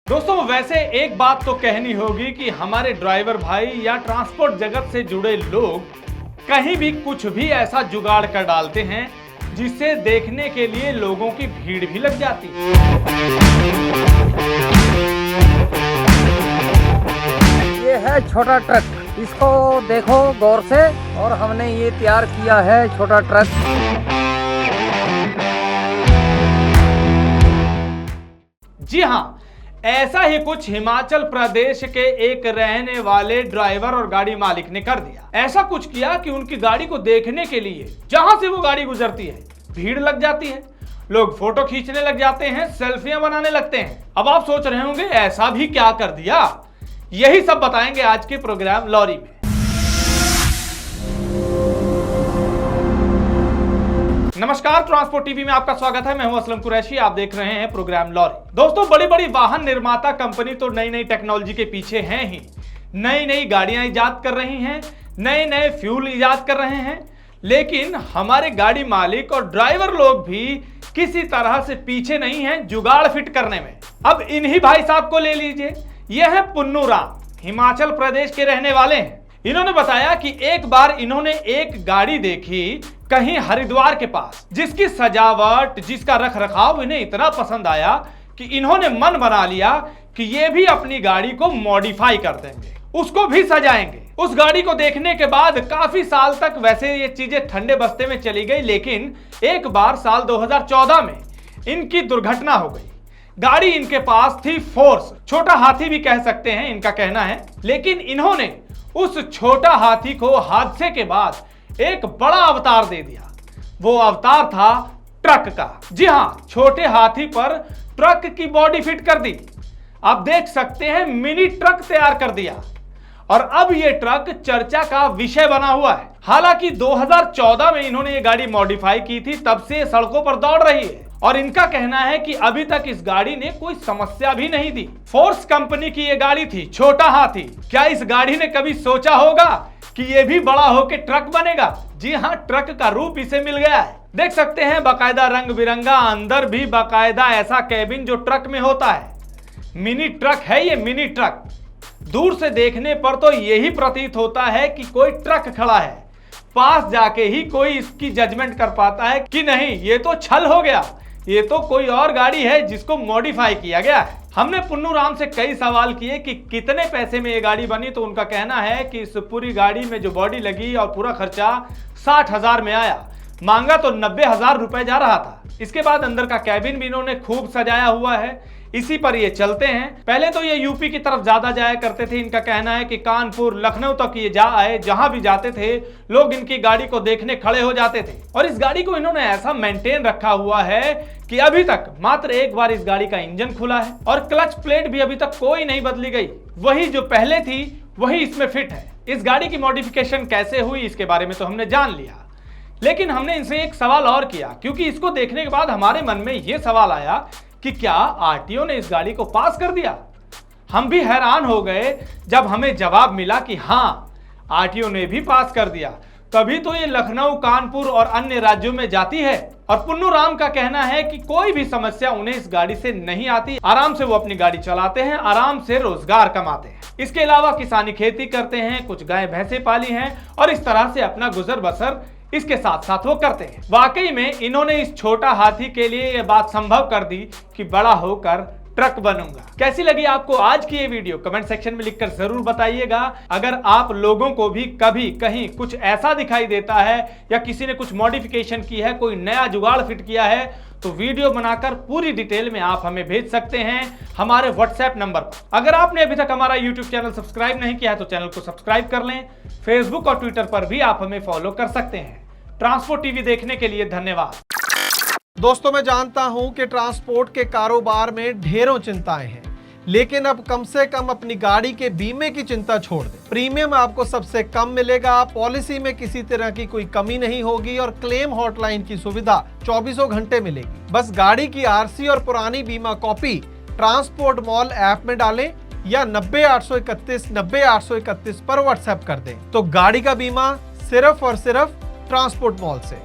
दोस्तों वैसे एक बात तो कहनी होगी कि हमारे ड्राइवर भाई या ट्रांसपोर्ट जगत से जुड़े लोग कहीं भी कुछ भी ऐसा जुगाड़ कर डालते हैं जिसे देखने के लिए लोगों की भीड़ भी लग जाती है। ये है छोटा ट्रक, इसको देखो गौर से। और हमने ये तैयार किया है छोटा ट्रक। जी हाँ, ऐसा ही कुछ हिमाचल प्रदेश के एक रहने वाले ड्राइवर और गाड़ी मालिक ने कर दिया। ऐसा कुछ किया कि उनकी गाड़ी को देखने के लिए जहां से वो गाड़ी गुजरती है भीड़ लग जाती है, लोग फोटो खींचने लग जाते हैं, सेल्फियां बनाने लगते हैं। अब आप सोच रहे होंगे ऐसा भी क्या कर दिया, यही सब बताएंगे आज के प्रोग्राम लॉरी में। नमस्कार, ट्रांसपोर्ट टीवी में आपका स्वागत है। मैं हूं असलम कुरैशी, आप देख रहे हैं प्रोग्राम लॉरी। दोस्तों बड़ी बड़ी वाहन निर्माता कंपनी तो नई नई टेक्नोलॉजी के पीछे हैं ही, नई नई गाड़ियां इजाद कर रही हैं, नए नए फ्यूल इजाद कर रहे हैं, लेकिन हमारे गाड़ी मालिक और ड्राइवर लोग भी किसी तरह से पीछे नहीं हैं जुगाड़ फिट करने में। अब इन्हीं भाई साहब को ले लीजिए, यह है पुन्नू राम, हिमाचल प्रदेश के रहने वाले हैं। इन्होंने बताया कि एक बार इन्होंने एक गाड़ी देखी कहीं हरिद्वार के पास, जिसकी सजावट, जिसका रख रखाव इन्हें इतना पसंद आया कि इन्होंने मन बना लिया कि ये भी अपनी गाड़ी को मॉडिफाई कर देंगे, उसको भी सजाएंगे। उस गाड़ी को देखने के बाद काफी साल तक वैसे ये चीजें ठंडे बस्ते में चली गई, लेकिन एक बार साल 2014 में इनकी दुर्घटना हो गई। गाड़ी इनके पास थी फोर्स, छोटा हाथी भी कह सकते हैं इनका कहना है, लेकिन इन्होंने उस छोटा हाथी को हादसे के बाद एक बड़ा अवतार दे दिया। वो अवतार था ट्रक का। जी हां, छोटे हाथी पर ट्रक की बॉडी फिट कर दी। आप देख सकते हैं मिनी ट्रक तैयार कर दिया और अब ये ट्रक चर्चा का विषय बना हुआ है। हालांकि 2014 में इन्होंने ये गाड़ी मॉडिफाई की थी, तब से सड़कों पर दौड़ रही है और इनका कहना है कि अभी तक इस गाड़ी ने कोई समस्या भी नहीं दी। फोर्स कंपनी की ये गाड़ी थी, छोटा हाथी। क्या इस गाड़ी ने कभी सोचा होगा कि ये भी बड़ा होकर ट्रक बनेगा? जी हां, ट्रक का रूप इसे मिल गया है। देख सकते हैं बाकायदा रंग बिरंगा, अंदर भी बाकायदा ऐसा कैबिन जो ट्रक में होता है। मिनी ट्रक है ये, मिनी ट्रक। दूर से देखने पर तो यही प्रतीत होता है कि कोई ट्रक खड़ा है, पास जाके ही कोई इसकी जजमेंट कर पाता है कि नहीं ये तो छल हो गया, ये तो कोई और गाड़ी है जिसको मॉडिफाई किया गया है। हमने पुन्नू राम से कई सवाल किए कि कितने पैसे में ये गाड़ी बनी, तो उनका कहना है कि इस पूरी गाड़ी में जो बॉडी लगी और पूरा खर्चा 60,000 में आया। मांगा तो 90,000 रुपए जा रहा था। इसके बाद अंदर का कैबिन भी इन्होंने खूब सजाया हुआ है, इसी पर ये चलते हैं। पहले तो ये यूपी की तरफ ज्यादा जाया करते थे। इनका कहना है कि कानपुर, लखनऊ तक ये जा आए, जहां भी जाते थे लोग इनकी गाड़ी को देखने खड़े हो जाते थे। और इस गाड़ी को इन्होंने ऐसा मेंटेन रखा हुआ है कि अभी तक मात्र एक बार इस गाड़ी का इंजन खुला है और क्लच प्लेट भी अभी तक कोई नहीं बदली गई, वही जो पहले थी वही इसमें फिट है। इस गाड़ी की मॉडिफिकेशन कैसे हुई इसके बारे में तो हमने जान लिया, लेकिन हमने इनसे एक सवाल और किया, क्योंकि इसको देखने के बाद हमारे मन में यह सवाल आया कि क्या आरटीओ ने इस गाड़ी को पास कर दिया। हम भी हैरान हो गए जब हमें जवाब मिला कि हां, आरटीओ ने भी पास कर दिया। तभी तो ये लखनऊ, कानपुर और अन्य राज्यों में जाती है। और पुन्नू राम का कहना है कि कोई भी समस्या उन्हें इस गाड़ी से नहीं आती। आराम से वो अपनी गाड़ी चलाते हैं, आराम से रोजगार कमाते हैं। इसके अलावा किसानी खेती करते हैं, कुछ गाय भैंसे पाली हैं और इस तरह से अपना गुजर बसर इसके साथ साथ वो करते हैं। वाकई में इन्होंने इस छोटा हाथी के लिए यह बात संभव कर दी कि बड़ा होकर ट्रक बनूंगा। कैसी लगी आपको आज की ये वीडियो? कमेंट सेक्शन में लिखकर जरूर बताइएगा। अगर आप लोगों को भी कभी कहीं कुछ ऐसा दिखाई देता है या किसी ने कुछ मॉडिफिकेशन की है, कोई नया जुगाड़ फिट किया है, तो वीडियो बनाकर पूरी डिटेल में आप हमें भेज सकते हैं हमारे व्हाट्सएप नंबर पर। अगर आपने अभी तक हमारा यूट्यूब चैनल सब्सक्राइब नहीं किया है तो चैनल को सब्सक्राइब कर लें। फेसबुक और ट्विटर पर भी आप हमें फॉलो कर सकते हैं। ट्रांसपोर्ट टीवी देखने के लिए धन्यवाद। दोस्तों, मैं जानता हूं कि ट्रांसपोर्ट के कारोबार में ढेरों चिंताएं हैं, लेकिन अब कम से कम अपनी गाड़ी के बीमे की चिंता छोड़ दें। प्रीमियम आपको सबसे कम मिलेगा, पॉलिसी में किसी तरह की कोई कमी नहीं होगी और क्लेम हॉटलाइन की सुविधा 24 घंटे मिलेगी। बस गाड़ी की आरसी और पुरानी बीमा कॉपी ट्रांसपोर्ट मॉल ऐप में डालें या 90 831 90 831 पर व्हाट्सएप कर दें, तो गाड़ी का बीमा सिर्फ और सिर्फ ट्रांसपोर्ट मॉल से।